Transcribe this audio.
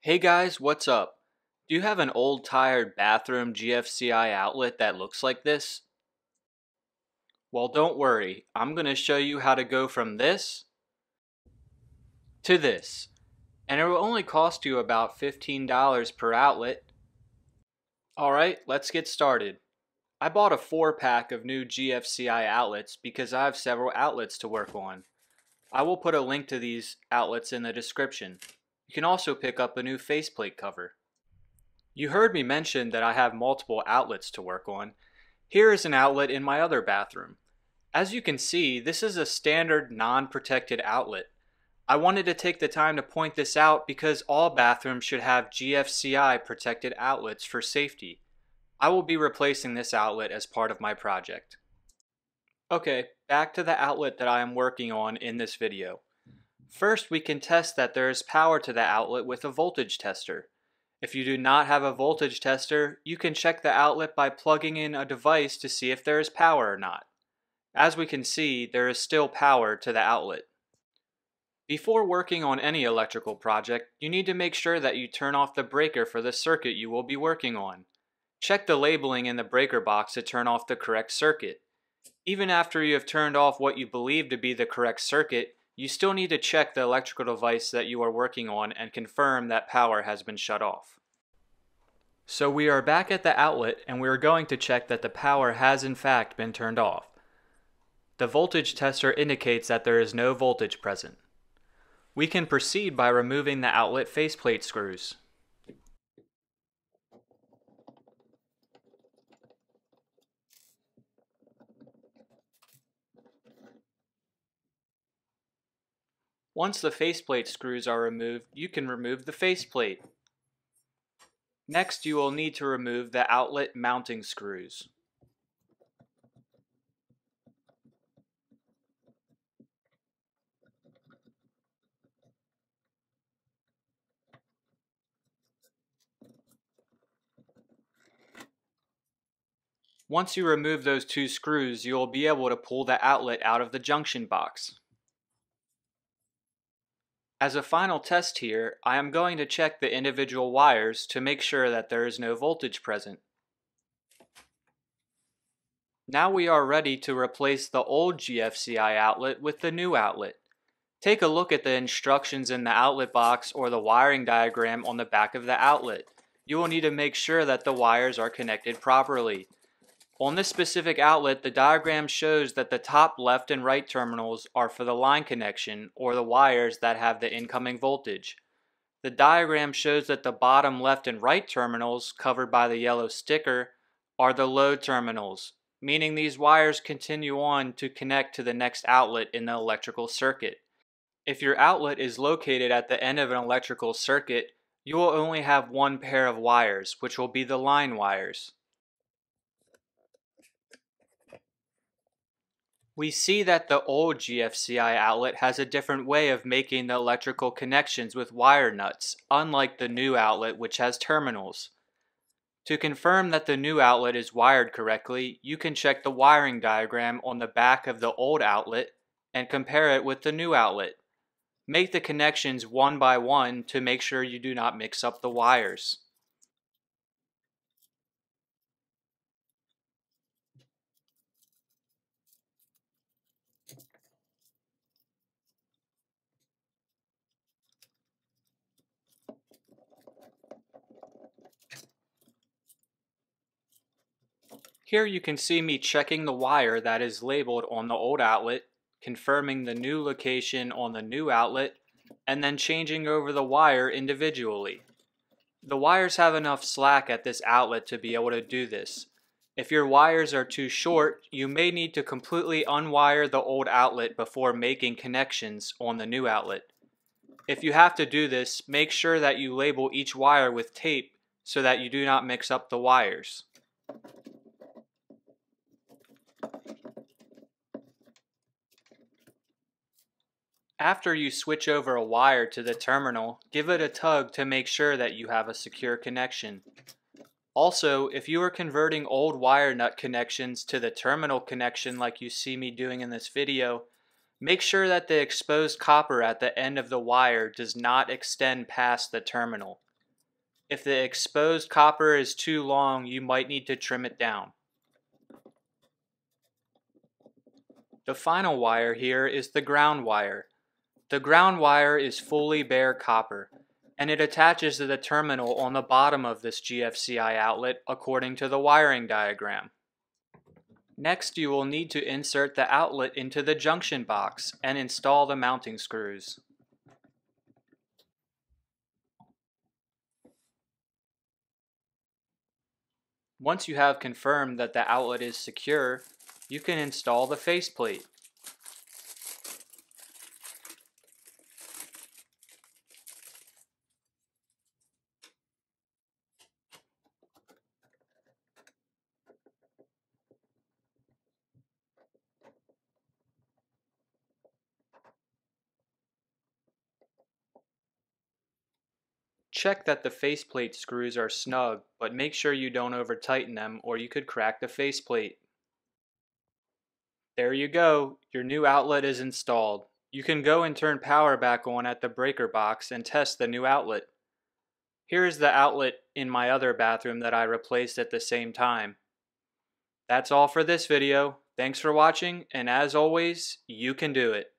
Hey guys, what's up? Do you have an old tired bathroom GFCI outlet that looks like this? Well, don't worry, I'm going to show you how to go from this to this, and it will only cost you about $15 per outlet. Alright, let's get started. I bought a 4-pack of new GFCI outlets because I have several outlets to work on. I will put a link to these outlets in the description. You can also pick up a new faceplate cover. You heard me mention that I have multiple outlets to work on. Here is an outlet in my other bathroom. As you can see, this is a standard non-protected outlet. I wanted to take the time to point this out because all bathrooms should have GFCI protected outlets for safety. I will be replacing this outlet as part of my project. Okay, back to the outlet that I am working on in this video. First, we can test that there is power to the outlet with a voltage tester. If you do not have a voltage tester, you can check the outlet by plugging in a device to see if there is power or not. As we can see, there is still power to the outlet. Before working on any electrical project, you need to make sure that you turn off the breaker for the circuit you will be working on. Check the labeling in the breaker box to turn off the correct circuit. Even after you have turned off what you believe to be the correct circuit, you still need to check the electrical device that you are working on and confirm that power has been shut off. So we are back at the outlet and we are going to check that the power has in fact been turned off. The voltage tester indicates that there is no voltage present. We can proceed by removing the outlet faceplate screws. Once the faceplate screws are removed, you can remove the faceplate. Next, you will need to remove the outlet mounting screws. Once you remove those two screws, you will be able to pull the outlet out of the junction box. As a final test here, I am going to check the individual wires to make sure that there is no voltage present. Now we are ready to replace the old GFCI outlet with the new outlet. Take a look at the instructions in the outlet box or the wiring diagram on the back of the outlet. You will need to make sure that the wires are connected properly. On this specific outlet, the diagram shows that the top left and right terminals are for the line connection or the wires that have the incoming voltage. The diagram shows that the bottom left and right terminals, covered by the yellow sticker, are the load terminals, meaning these wires continue on to connect to the next outlet in the electrical circuit. If your outlet is located at the end of an electrical circuit, you will only have one pair of wires, which will be the line wires. We see that the old GFCI outlet has a different way of making the electrical connections with wire nuts, unlike the new outlet which has terminals. To confirm that the new outlet is wired correctly, you can check the wiring diagram on the back of the old outlet and compare it with the new outlet. Make the connections one by one to make sure you do not mix up the wires. Here you can see me checking the wire that is labeled on the old outlet, confirming the new location on the new outlet, and then changing over the wire individually. The wires have enough slack at this outlet to be able to do this. If your wires are too short, you may need to completely unwire the old outlet before making connections on the new outlet. If you have to do this, make sure that you label each wire with tape so that you do not mix up the wires. After you switch over a wire to the terminal, give it a tug to make sure that you have a secure connection. Also, if you are converting old wire nut connections to the terminal connection like you see me doing in this video, make sure that the exposed copper at the end of the wire does not extend past the terminal. If the exposed copper is too long, you might need to trim it down. The final wire here is the ground wire. The ground wire is fully bare copper, and it attaches to the terminal on the bottom of this GFCI outlet according to the wiring diagram. Next, you will need to insert the outlet into the junction box and install the mounting screws. Once you have confirmed that the outlet is secure, you can install the faceplate. Check that the faceplate screws are snug, but make sure you don't over tighten them or you could crack the faceplate. There you go, your new outlet is installed. You can go and turn power back on at the breaker box and test the new outlet. Here is the outlet in my other bathroom that I replaced at the same time. That's all for this video. Thanks for watching, and as always, you can do it.